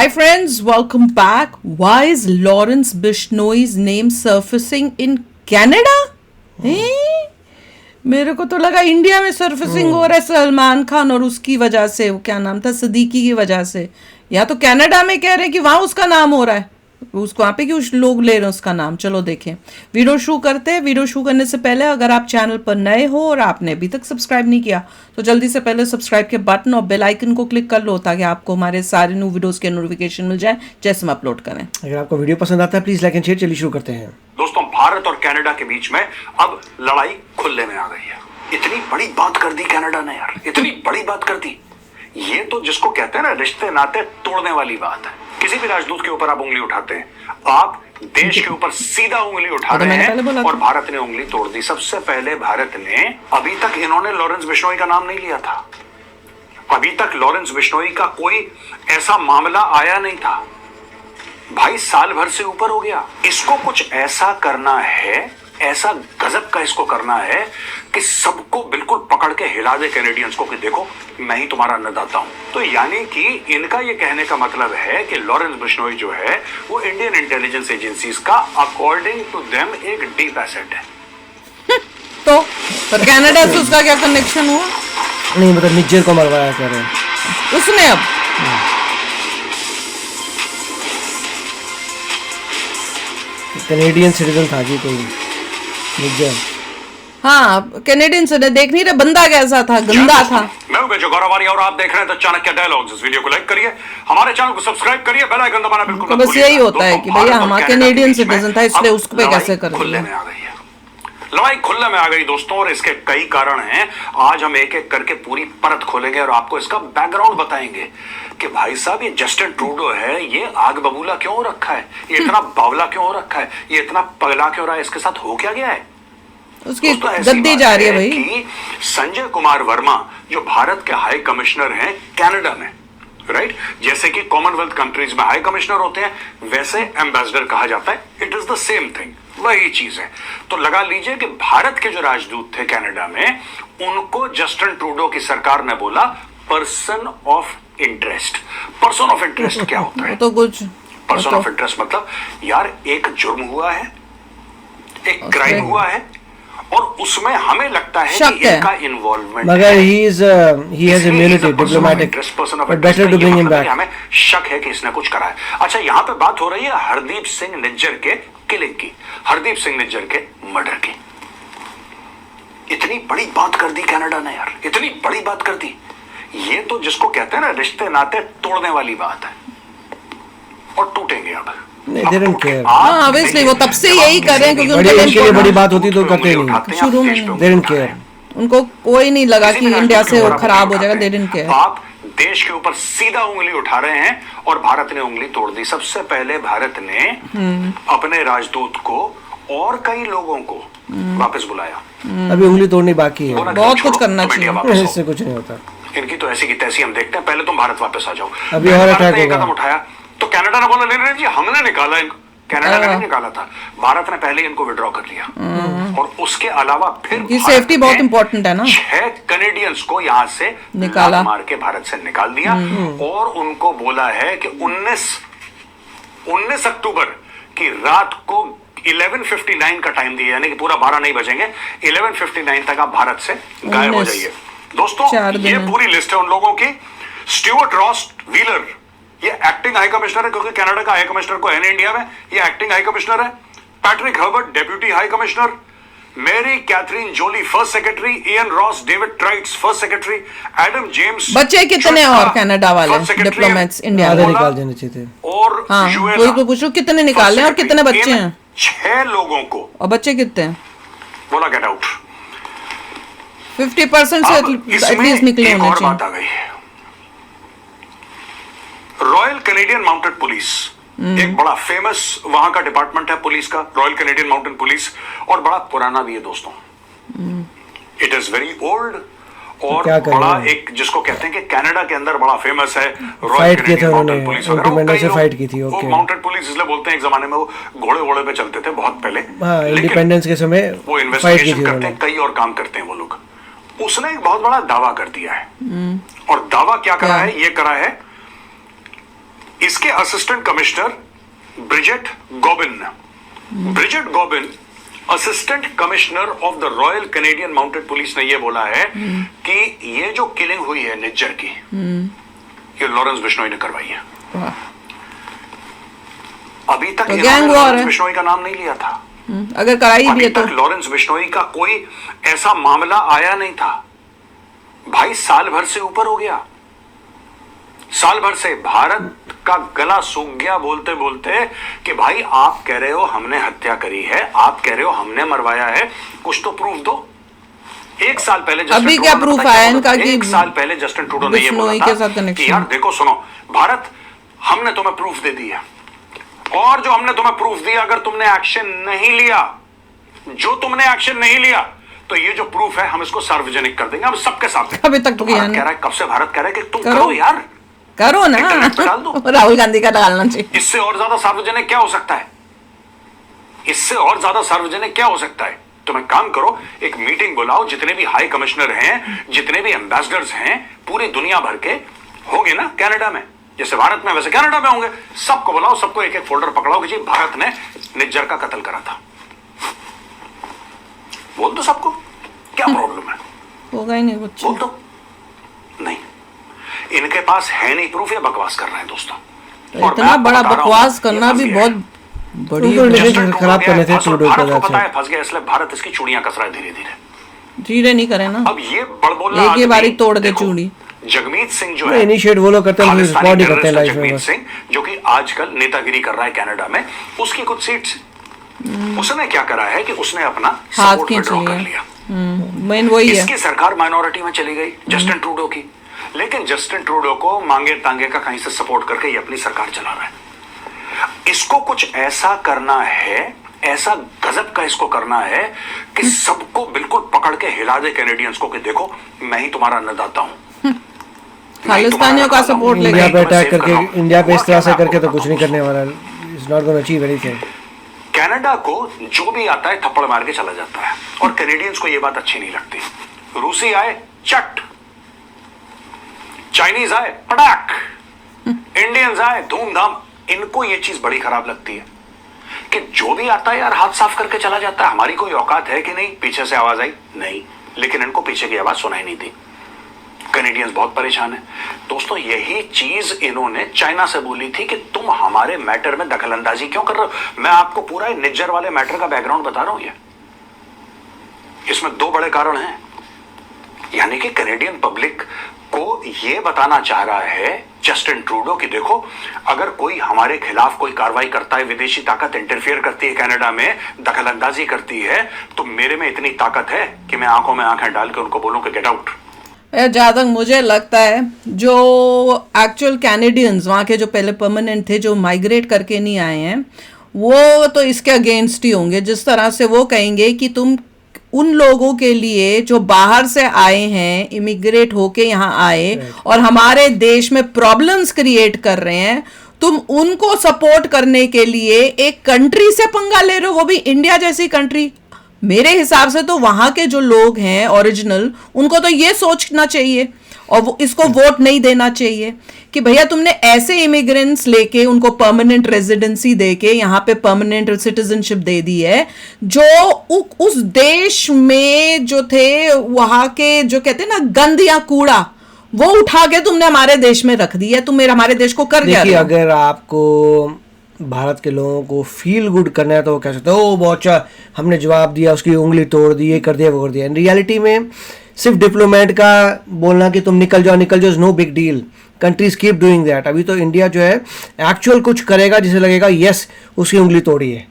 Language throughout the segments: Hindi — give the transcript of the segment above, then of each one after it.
Hi friends, welcome back. Why is Lawrence Bishnoi's name surfacing in Canada? मेरे को तो लगा इंडिया में सर्फेसिंग हो रहा है सलमान खान और उसकी वजह से, वो क्या नाम था, सदीकी की वजह से। या तो कनाडा में कह रहे हैं कि वहां उसका नाम हो रहा है, उसको वहाँ पे क्यों लोग ले रहे हैं उसका नाम। चलो देखें, वीडियो शुरू करते हैं। वीडियो शुरू करने से पहले अगर आप चैनल पर नए हो और आपने अभी तक सब्सक्राइब नहीं किया तो जल्दी से पहले सब्सक्राइब के बटन और बेल आइकन को क्लिक कर लो ताकि आपको हमारे सारे न्यू वीडियोस के नोटिफिकेशन मिल जाए जैसे हम अपलोड करें। अगर आपको वीडियो पसंद आता है प्लीज लाइक एंड शेयर। चलिए शुरू करते हैं। दोस्तों, भारत और कनाडा के बीच में अब लड़ाई खुले में आ गई है। इतनी बड़ी बात कर दी कनाडा ने यार, इतनी बड़ी बात कर दी। ये तो जिसको कहते हैं ना रिश्ते नाते तोड़ने वाली बात है। किसी भी राजदूत के ऊपर आप उंगली उठाते हैं, आप देश के ऊपर सीधा उंगली उठा रहे हैं और भारत ने उंगली तोड़ दी। सबसे पहले भारत ने, अभी तक इन्होंने लॉरेंस बिश्नोई का नाम नहीं लिया था। अभी तक लॉरेंस बिश्नोई का कोई ऐसा मामला आया नहीं था। भाई साल भर से ऊपर हो गया। इसको कुछ ऐसा करना है, ऐसा गजब का इसको करना है कि सबको बिल्कुल पकड़ के हिला दे कैनेडियंस को कि देखो मैं ही तुम्हारा अन्नदाता हूं। तो यानी कि इनका ये कहने का मतलब है कि लॉरेंस बिश्नोई जो है वो इंडियन इंटेलिजेंस एजेंसीज का अकॉर्डिंग टू देम एक डीप एसेट है। तो पर कनाडा से उसका क्या कनेक्शन हुआ? नहीं मतलब निज्जर को मरवाया कर रहे हैं उसने। अब कैनेडियन सिटीजन था जी कोई निज्जर। हाँ, कैनेडियन से देख नहीं रहे बंदा कैसा था, गंदा था। मैं हूं बेजो गौरवारी और आप देख रहे हैं तो चाणक्य डायलॉग्स। इस वीडियो को लाइक करिए, हमारे चैनल को सब्सक्राइब करिए, बेल आइकन दबाना बिल्कुल तो मत बस यही भूलिएगा। होता है कि भैया हमारा कैनेडियन सिटीजन था इसलिए उस पे कैसे कर खुले दिया। में आ गई है, लड़ाई खुले में आ गई दोस्तों। और इसके कई कारण हैं। आज हम एक एक करके पूरी परत खोलेंगे और आपको इसका बैकग्राउंड बताएंगे कि भाई साहब ये जस्टिन ट्रूडो है, ये आग बबूला क्यों हो रखा है, ये इतना बावला क्यों हो रखा है, ये इतना पगला क्यों रहा है, इसके साथ हो क्या गया है। उसकी गद्दी जा रही है भाई। कि संजय कुमार वर्मा जो भारत के हाई कमिश्नर हैं कनाडा में, राइट, जैसे कि कॉमनवेल्थ कंट्रीज में हाई कमिश्नर होते हैं वैसे एम्बेसडर कहा जाता है। It is the same thing, वही चीज है। तो लगा लीजिए कि भारत के जो राजदूत थे कनाडा में, उनको जस्टिन ट्रूडो की सरकार ने बोला person of interest. Person of interest क्या होता है? तो कुछ पर्सन ऑफ इंटरेस्ट मतलब यार एक जुर्म हुआ है, एक क्राइम हुआ है और उसमें हमें लगता है कि इनका इन्वॉल्वमेंट, मगर he has immunity diplomatic but better to bring him back। हमें शक है कि इसने कुछ करा है। अच्छा, यहाँ पे बात हो रही है हरदीप सिंह निज्जर के किलिंग की, हरदीप सिंह निज्जर के मर्डर की। इतनी बड़ी बात कर दी कनाडा ने यार, इतनी बड़ी बात कर दी। ये तो जिसको कहते हैं ना रिश्ते नाते तोड़ने वाली बात है और टूटेंगे अब। they don't care। हाँ ऑब्वियसली वो तब से यही कर रहे हैं क्योंकि उनके लिए बड़ी बात होती तो करते नहीं शुरू में। they don't care। उनको कोई नहीं लगा कि इंडिया से वो खराब हो जाएगा। they didn't care। आप देश के ऊपर सीधा उंगली उठा रहे हैं और भारत ने उंगली तोड़ दी। सबसे पहले भारत ने अपने राजदूत को और कई लोगों को वापस बुलाया। अभी उंगली तोड़नी बाकी है, बहुत कुछ करना चाहिए, इससे कुछ नहीं होता। इनकी तो ऐसी की तैसी हम देखते हैं। पहले तुम भारत वापस आ जाओ। अभी और अटैक होगा। कदम उठाया तो कनाडा ने बोला नहीं जी हमने निकाला इनको। कनाडा ने नहीं निकाला था, भारत ने पहले इनको विड्रॉ कर लिया। और उसके अलावा फिर सेफ्टी बहुत इंपॉर्टेंट है ना, 6 कैनेडियंस को यहाँ से निकाला, मार के भारत से निकाल दिया। और उनको बोला है कि 19 अक्टूबर की रात को 11:59 का टाइम दिया, यानी कि पूरा 12 नहीं बजेंगे, 11:59 तक आप भारत से गायब हो जाइए। दोस्तों ये पूरी लिस्ट है उन लोगों की। स्टुअर्ट रॉस व्हीलर ये एक्टिंग हाई कमिश्नर है क्योंकि कनाडा का हाई कमिश्नर को है नहीं इंडिया में, ये एक्टिंग हाई कमिश्नर है। Patrick Herbert deputy high commissioner, Mary Catherine Jolly first secretary, Ian Ross David Trites first secretary, Adam James. बच्चे कितने और कनाडा वाले डिप्लोमेट्स इंडिया में निकाल देने चाहिए थे। और हाँ वही तो पूछो कितने निकाले और कितने बच्चे हैं? 6 लोगों को। और बच्चे कितने हैं? बोला गेट आउट। 50% से एटलीस्ट निकले होने चाहिए। बात आ गई, रॉयल कैनेडियन माउंटेड पुलिस एक बड़ा फेमस वहां का डिपार्टमेंट है पुलिस का, रॉयल कैनेडियन माउंटेड पुलिस, और बड़ा पुराना भी है दोस्तों। इट इज वेरी ओल्ड और बड़ा एक जिसको कहते हैं कि कनाडा के अंदर बड़ा फेमस है royal Canadian Mounted police. Fight की थी। ओके, माउंटेड पुलिस इसलिए बोलते हैं, एक जमाने में वो घोड़े पे चलते थे बहुत पहले, इंडिपेंडेंस के समय वो इन्वेस्टिगेशन करते हैं, कई और काम करते हैं वो लोग। उसने एक बहुत बड़ा दावा कर दिया है और दावा क्या करा है, ये करा है इसके assistant commissioner Bridget Gobin assistant commissioner of the Royal Canadian Mounted Police ने यह बोला है कि ये जो किलिंग हुई है निज्जर की, ये लॉरेंस बिश्नोई ने करवाई है। अभी तक तो इन्होंने लॉरेंस बिश्नोई का नाम नहीं लिया था। अगर कराई भी है तो लॉरेंस बिश्नोई का कोई ऐसा मामला आया नहीं था। भाई साल भर से ऊपर हो गया, साल भर से भारत का गला सूख गया बोलते बोलते कि भाई आप कह रहे हो हमने हत्या करी है, आप कह रहे हो हमने मरवाया है, कुछ तो प्रूफ दो। एक साल पहले अभी क्या प्रूफ आया इनका कि एक साल पहले जस्टिन ट्रूडो ने ये बोला था कि यार देखो सुनो भारत, हमने तुम्हें प्रूफ दे दिया, और जो हमने तुम्हें प्रूफ दिया अगर तुमने एक्शन नहीं लिया, जो तुमने एक्शन नहीं लिया, तो ये जो प्रूफ है हम इसको सार्वजनिक कर देंगे, हम सबके सामने। अभी तक तो किया नहीं। कह रहा है, कब से भारत कह रहा है कि तुम करो यार, करो ना, डाल दो। राहुल गांधी का डालना चाहिए। इससे और ज्यादा सार्वजनिक क्या हो सकता है? इससे और ज्यादा सार्वजनिक क्या हो सकता है? तुम एक काम करो, एक मीटिंग बुलाओ, जितने भी हाई कमिश्नर हैं, जितने भी एम्बेसडर्स हैं, पूरी दुनिया भर के होंगे ना कनाडा में, जैसे भारत में वैसे कनाडा में होंगे, सबको बुलाओ, सबको एक एक फोल्डर पकड़ाओ कि जी भारत ने निज्जर का कत्ल करा था। बोल दो सबको, क्या प्रॉब्लम है? होगा ही नहीं कुछ। बोल दो। नहीं, इनके पास है नहीं प्रूफ, या बकवास कर रहे हैं दोस्तों। तो इतना बड़ा बकवास करना भी बहुत बड़ी खराब करने थे ट्रूडो भारत को पता है फंस गया, इसलिए भारत इसकी चूड़ियां कस रहा है धीरे धीरे नहीं करे ना। अब ये बड़बोला एक ही बारी तोड़ दे चूड़ी। जगमीत सिंह जो है इनिशिएट वो लोग करते हैं, रिस्पॉन्ड ही करते हैं लाइफ में। जगमीत सिंह जो कि आजकल नेतागिरी कर रहा है कनाडा में, उसकी कुछ सीट्स, उसने क्या करा है कि उसने अपना हाथ खींच लिया। मेन वही है। इसकी सरकार माइनॉरिटी में चली गई जस्टिन ट्रूडो की, लेकिन जस्टिन ट्रूडो को मांगे तांगे का कहीं से सपोर्ट करके ये अपनी सरकार चला रहा है। इसको कुछ ऐसा करना है, ऐसा गजब का इसको करना है कि सबको बिल्कुल पकड़ के हिला दे कैनेडियंस को कि देखो मैं ही तुम्हारा अन्नदाता हूं। खालिस्तानियों का सपोर्ट लेके इंडिया पे अटैक करके, इंडिया पे इस तरह से करके तो कुछ नहीं करने वाला। Is not gonna achieve anything. Canada को जो भी आता है थप्पड़ मार के चला जाता है, और कैनेडियंस को ये बात अच्छी नहीं लगती। रूसी आए चट, चाइनीज आए पटाक, इंडियंस आए धूमधाम। इनको ये चीज बड़ी खराब लगती है कि जो भी आता है यार हाथ साफ करके चला जाता है। हमारी कोई औकात है कि नहीं? पीछे से आवाज आई नहीं, लेकिन इनको पीछे की आवाज सुनाई नहीं दी। कैनेडियंस बहुत परेशान है दोस्तों। यही चीज इन्होंने चाइना से बोली थी कि तुम हमारे मैटर में दखलंदाजी क्यों कर रहे हो। मैं आपको पूरा निज्जर वाले मैटर का बैकग्राउंड बता रहा हूं। ये इसमें दो बड़े कारण हैं, यानी कि कैनेडियन पब्लिक को यह बताना चाह रहा है जस्टिन ट्रूडो कि देखो अगर कोई हमारे खिलाफ कोई कार्रवाई करता है, विदेशी ताकत इंटरफियर करती है कनाडा में, दखलंदाजी करती है, तो मेरे में इतनी ताकत है कि मैं आंखों में आंखें डाल के उनको बोलूं कि गेट आउट। जहाँ तक मुझे लगता है जो एक्चुअल कैनेडियंस वहाँ के जो पहले परमानेंट थे, जो माइग्रेट करके नहीं आए हैं, वो तो इसके अगेंस्ट ही होंगे। जिस तरह से वो कहेंगे कि तुम उन लोगों के लिए जो बाहर से आए हैं, इमिग्रेट होके यहाँ आए और हमारे देश में प्रॉब्लम्स क्रिएट कर रहे हैं, तुम उनको सपोर्ट करने के लिए एक कंट्री से पंगा ले रहे हो, वो भी इंडिया जैसी कंट्री। मेरे हिसाब से तो वहां के जो लोग हैं ओरिजिनल, उनको तो ये सोचना चाहिए और वो इसको वोट नहीं देना चाहिए कि भैया तुमने ऐसे इमिग्रेंट्स लेके उनको परमानेंट रेजिडेंसी देके यहाँ पे परमानेंट सिटीजनशिप दे दी है, जो उस देश में जो थे वहां के जो कहते हैं ना गंद या कूड़ा, वो उठा के तुमने हमारे देश में रख दी है। तुम मेरे हमारे देश को कर गया। देखिए अगर आपको भारत के लोगों को फील गुड करना है तो वो कह सकते हो बहुत अच्छा, हमने जवाब दिया, उसकी उंगली तोड़ दी, ये कर दिया वो कर दिया। इन रियलिटी में सिर्फ डिप्लोमेट का बोलना कि तुम निकल जाओ is no big deal. Countries keep doing that. अभी तो इंडिया जो है एक्चुअल कुछ करेगा जिसे लगेगा यस उसकी उंगली तोड़ी है,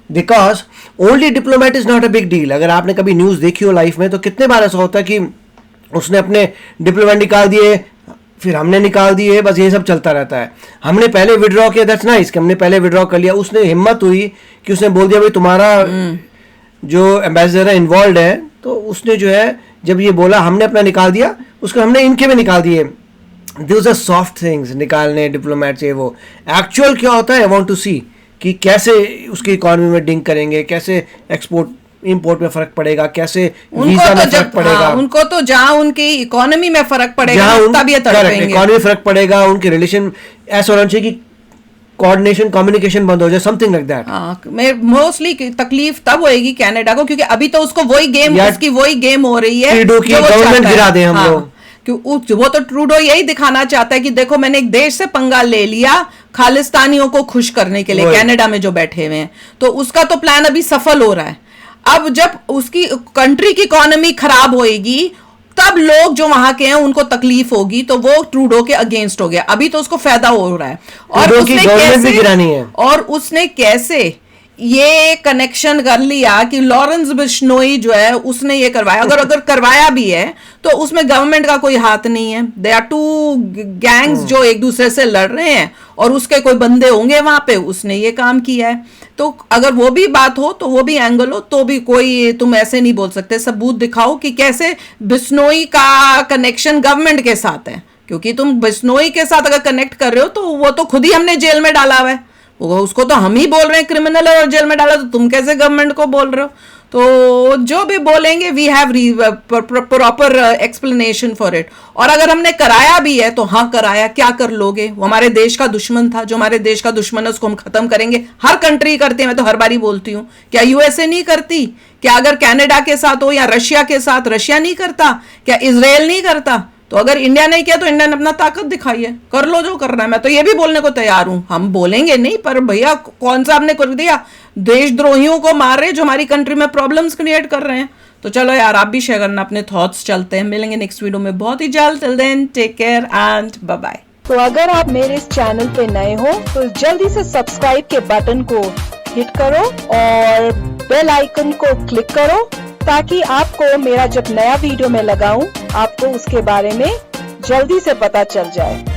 because only diplomat is not a big deal. अगर आपने कभी न्यूज़ देखी हो लाइफ में तो कितने बार ऐसा होता है कि उसने अपने डिप्लोमेट निकाल दिए, फिर हमने निकाल दिए, बस ये सब चलता रहता है। हमने पहले विड्रॉ किया, दैट्स नाइस कि हमने पहले विड्रॉ कर लिया। उसने हिम्मत हुई कि उसने बोल दिया भाई तुम्हारा जो एम्बेसडर है इन्वॉल्व है, तो उसने जो है जब ये बोला हमने अपना निकाल दिया, उसको हमने इनके भी निकाल दिए। दोज आर सॉफ्ट थिंग्स निकालने डिप्लोमेट से। वो एक्चुअल क्या होता है आई वांट टू सी कि कैसे उसकी इकोनॉमी में डिंक करेंगे, कैसे एक्सपोर्ट इंपोर्ट में फर्क पड़ेगा, कैसे उनको वीजा में तो फर्क पड़ेगा, उनको तो जहाँ उनकी इकोनॉमी में फर्क पड़ेगा तब ये तड़पेंगे। इकोनॉमी फर्क पड़ेगा, उनके रिलेशन ऐसा होना चाहिए कि कोऑर्डिनेशन कम्युनिकेशन बंद हो जाए, समथिंग लाइक दैट। मैं मोस्टली तकलीफ तब होएगी कनाडा को, क्योंकि अभी तो उसको वही गेम, यार, उसकी वही गेम हो रही है ट्रूडो की जो वो गवर्नमेंट चाहता है। गिरा दें हम लोग। क्यों वो तो ट्रूडो यही दिखाना चाहता है कि देखो मैंने एक देश से पंगा ले लिया खालिस्तानियों को खुश करने के लिए, कनाडा में जो बैठे हुए हैं, तो उसका तो प्लान अभी सफल हो रहा है। अब जब उसकी कंट्री की इकोनॉमी खराब होएगी तब लोग जो वहां के हैं उनको तकलीफ होगी, तो वो ट्रूडो के अगेंस्ट हो गया। अभी तो उसको फायदा हो रहा है। और ट्रूडो की गवर्नमेंट भी गिरानी है। और उसने कैसे ये कनेक्शन कर लिया कि लॉरेंस बिश्नोई जो है उसने ये करवाया। अगर करवाया भी है तो उसमें गवर्नमेंट का कोई हाथ नहीं है। दे आर टू गैंग्स जो एक दूसरे से लड़ रहे हैं और उसके कोई बंदे होंगे वहां पे, उसने ये काम किया है। तो अगर वो भी बात हो, तो वो भी एंगल हो, तो भी कोई तुम ऐसे नहीं बोल सकते। सबूत दिखाओ कि कैसे बिश्नोई का कनेक्शन गवर्नमेंट के साथ है, क्योंकि तुम बिश्नोई के साथ अगर कनेक्ट कर रहे हो तो वो तो खुद ही हमने जेल में डाला हुआ है, उसको तो हम ही बोल रहे हैं क्रिमिनल और जेल में डाला, तो तुम कैसे गवर्नमेंट को बोल रहे हो? तो जो भी बोलेंगे we have proper explanation for it. और अगर हमने कराया भी है तो हाँ कराया, क्या कर लोगे? वो हमारे देश का दुश्मन था, जो हमारे देश का दुश्मन है उसको हम खत्म करेंगे। हर कंट्री करती है, मैं तो हर बारी बोलती हूँ। क्या यूएसए नहीं करती? क्या अगर कनाडा के साथ हो या रशिया के साथ, रशिया नहीं करता? क्या इजराइल नहीं करता? तो अगर इंडिया नहीं किया तो इंडिया ने अपना ताकत दिखाई है, कर लो जो करना है। मैं तो ये भी बोलने को तैयार हूं, हम बोलेंगे नहीं, पर भैया कौन सा हमने कर दिया? देशद्रोहियों को मार रहे जो हमारी कंट्री में प्रॉब्लम्स क्रिएट कर रहे हैं। तो चलो यार, आप भी शेयर करना अपने थॉट्स। चलते हैं, मिलेंगे नेक्स्ट वीडियो में बहुत ही जल्द। Till then take care and bye bye. तो अगर आप मेरे इस चैनल पे नए हो तो जल्दी से सब्सक्राइब के बटन को हिट करो और बेल आइकन को क्लिक करो, ताकि आपको मेरा जब नया वीडियो मैं लगाऊं आपको उसके बारे में जल्दी से पता चल जाए।